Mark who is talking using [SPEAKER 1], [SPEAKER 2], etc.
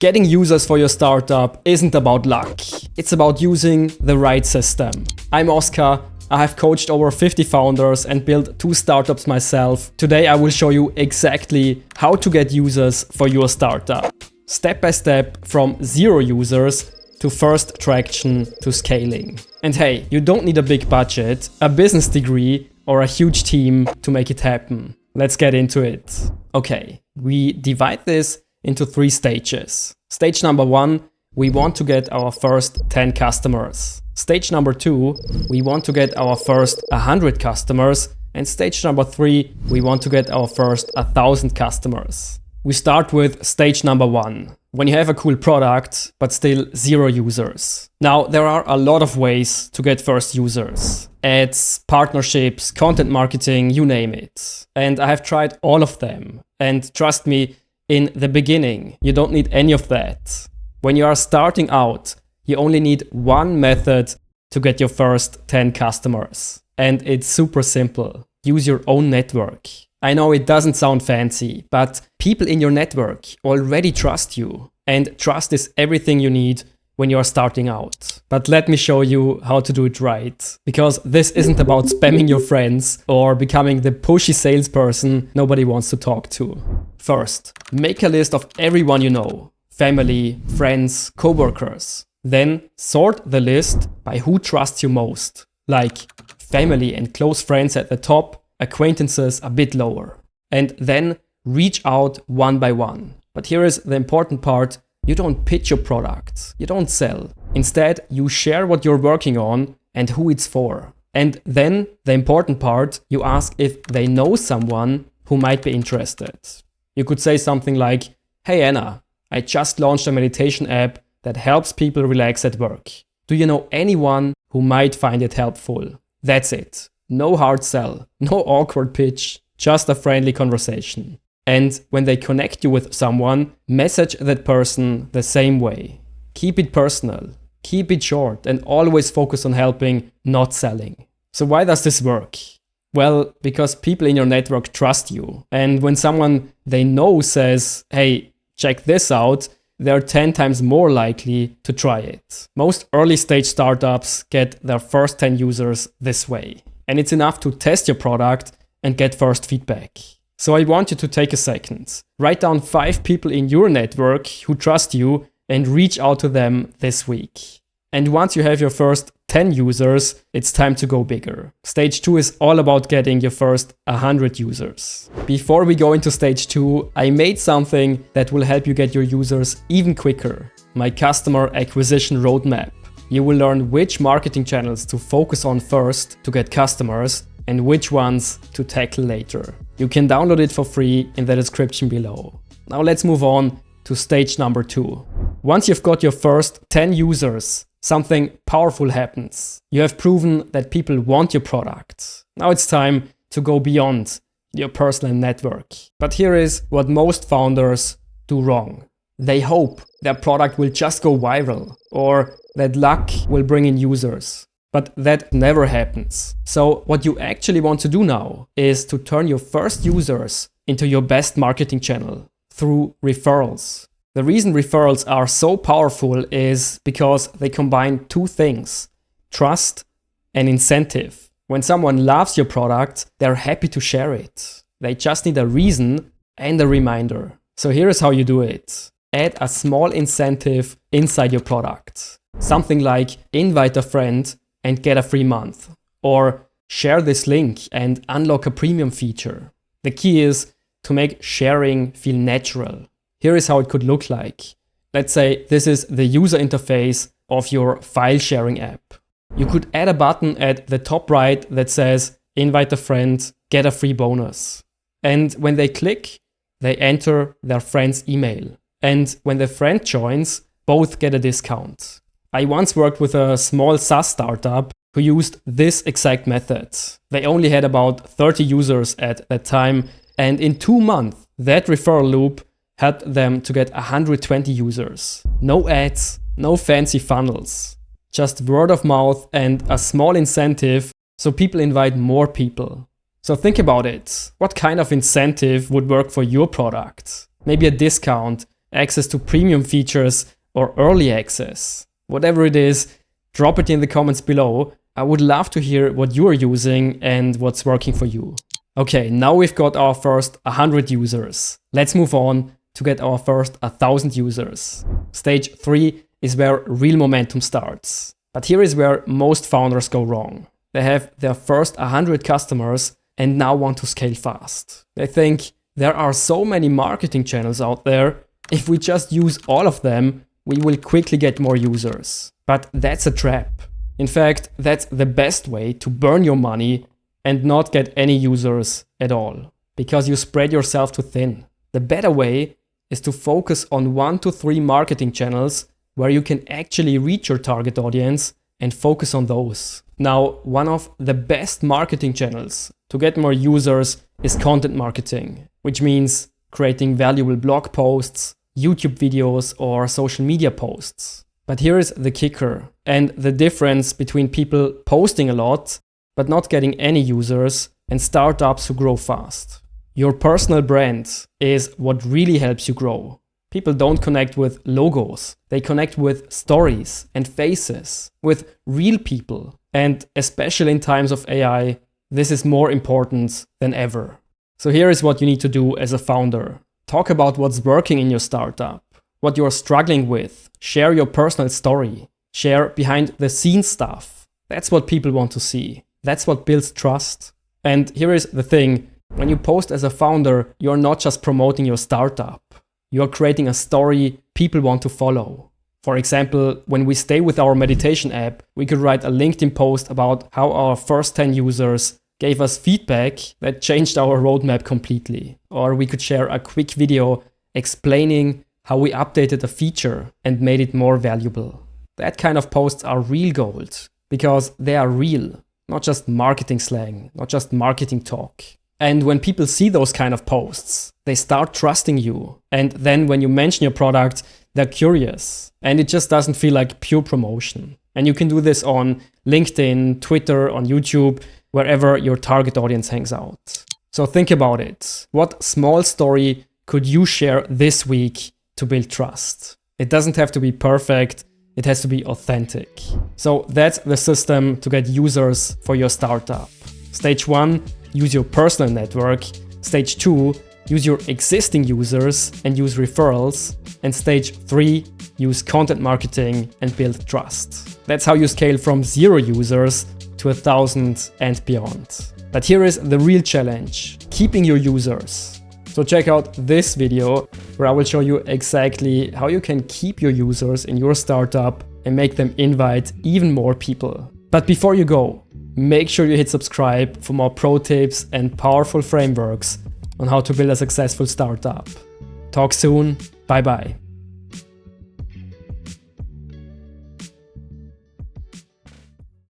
[SPEAKER 1] Getting users for your startup isn't about luck. It's about using the right system. I'm Oskar. I have coached over 50 founders and built 2 startups myself. Today I will show you exactly how to get users for your startup. Step by step from 0 users to first traction to scaling. And hey, you don't need a big budget, a business degree or a huge team to make it happen. Let's get into it. Okay, we divide this into 3 stages. Stage number 1, we want to get our first 10 customers. Stage number 2, we want to get our first 100 customers. And stage number 3, we want to get our first 1,000 customers. We start with stage number 1, when you have a cool product, but still 0 users. Now, there are a lot of ways to get first users. Ads, partnerships, content marketing, you name it. And I have tried all of them. And trust me, in the beginning, you don't need any of that. When you are starting out, you only need one method to get your first 10 customers. And it's super simple. Use your own network. I know it doesn't sound fancy, but people in your network already trust you. And trust is everything you need when you are starting out. But let me show you how to do it right. Because this isn't about spamming your friends or becoming the pushy salesperson nobody wants to talk to. First, make a list of everyone you know. Family, friends, coworkers. Then sort the list by who trusts you most. Like family and close friends at the top, acquaintances a bit lower. And then reach out one by one. But here is the important part. You don't pitch your product. You don't sell. Instead, you share what you're working on and who it's for. And then the important part, you ask if they know someone who might be interested. You could say something like, "Hey Anna, I just launched a meditation app that helps people relax at work. Do you know anyone who might find it helpful?" That's it. No hard sell, no awkward pitch, just a friendly conversation. And when they connect you with someone, message that person the same way. Keep it personal, keep it short, and always focus on helping, not selling. So why does this work? Well, because people in your network trust you. And when someone they know says, "Hey, check this out," they're 10 times more likely to try it. Most early stage startups get their first 10 users this way. And it's enough to test your product and get first feedback. So I want you to take a second. Write down 5 people in your network who trust you and reach out to them this week. And once you have your first 10 users, it's time to go bigger. Stage 2 is all about getting your first 100 users. Before we go into stage 2, I made something that will help you get your users even quicker. My customer acquisition roadmap. You will learn which marketing channels to focus on first to get customers and which ones to tackle later. You can download it for free in the description below. Now let's move on to stage number 2. Once you've got your first 10 users, something powerful happens. You have proven that people want your product. Now it's time to go beyond your personal network. But here is what most founders do wrong. They hope their product will just go viral or that luck will bring in users. But that never happens. So what you actually want to do now is to turn your first users into your best marketing channel through referrals. The reason referrals are so powerful is because they combine 2 things: trust and incentive. When someone loves your product, they're happy to share it. They just need a reason and a reminder. So here is how you do it. Add a small incentive inside your product. Something like invite a friend and get a free month. Or share this link and unlock a premium feature. The key is to make sharing feel natural. Here is how it could look like. Let's say this is the user interface of your file sharing app. You could add a button at the top right that says invite a friend, get a free bonus. And when they click, they enter their friend's email. And when the friend joins, both get a discount. I once worked with a small SaaS startup who used this exact method. They only had about 30 users at that time, and in 2 months, that referral loop helped them to get 120 users. No ads, no fancy funnels, just word of mouth and a small incentive so people invite more people. So think about it. What kind of incentive would work for your product? Maybe a discount, access to premium features, or early access. Whatever it is, drop it in the comments below. I would love to hear what you are using and what's working for you. Okay, now we've got our first 100 users. Let's move on to get our first 1,000 users. Stage 3 is where real momentum starts. But here is where most founders go wrong. They have their first 100 customers and now want to scale fast. They think there are so many marketing channels out there. If we just use all of them, we will quickly get more users. But that's a trap. In fact, that's the best way to burn your money and not get any users at all, because you spread yourself too thin. The better way is to focus on 1 to 3 marketing channels where you can actually reach your target audience and focus on those. Now, one of the best marketing channels to get more users is content marketing, which means creating valuable blog posts, YouTube videos, or social media posts. But here is the kicker and the difference between people posting a lot but not getting any users and startups who grow fast. Your personal brand is what really helps you grow. People don't connect with logos. They connect with stories and faces, with real people. And especially in times of AI, this is more important than ever. So here is what you need to do as a founder. Talk about what's working in your startup, what you're struggling with. Share your personal story. Share behind the scenes stuff. That's what people want to see. That's what builds trust. And here is the thing. When you post as a founder, you're not just promoting your startup. You're creating a story people want to follow. For example, when we stay with our meditation app, we could write a LinkedIn post about how our first 10 users gave us feedback that changed our roadmap completely. Or we could share a quick video explaining how we updated a feature and made it more valuable. That kind of posts are real gold because they are real, not just marketing slang, not just marketing talk. And when people see those kind of posts, they start trusting you. And then when you mention your product, they're curious. And it just doesn't feel like pure promotion. And you can do this on LinkedIn, Twitter, on YouTube, wherever your target audience hangs out. So think about it. What small story could you share this week to build trust? It doesn't have to be perfect. It has to be authentic. So that's the system to get users for your startup. Stage 1, use your personal network. Stage 2, use your existing users and use referrals. And stage 3, use content marketing and build trust. That's how you scale from 0 users to 1,000 and beyond. But here is the real challenge, keeping your users. So check out this video where I will show you exactly how you can keep your users in your startup and make them invite even more people. But before you go, make sure you hit subscribe for more pro tips and powerful frameworks on how to build a successful startup. Talk soon. Bye bye.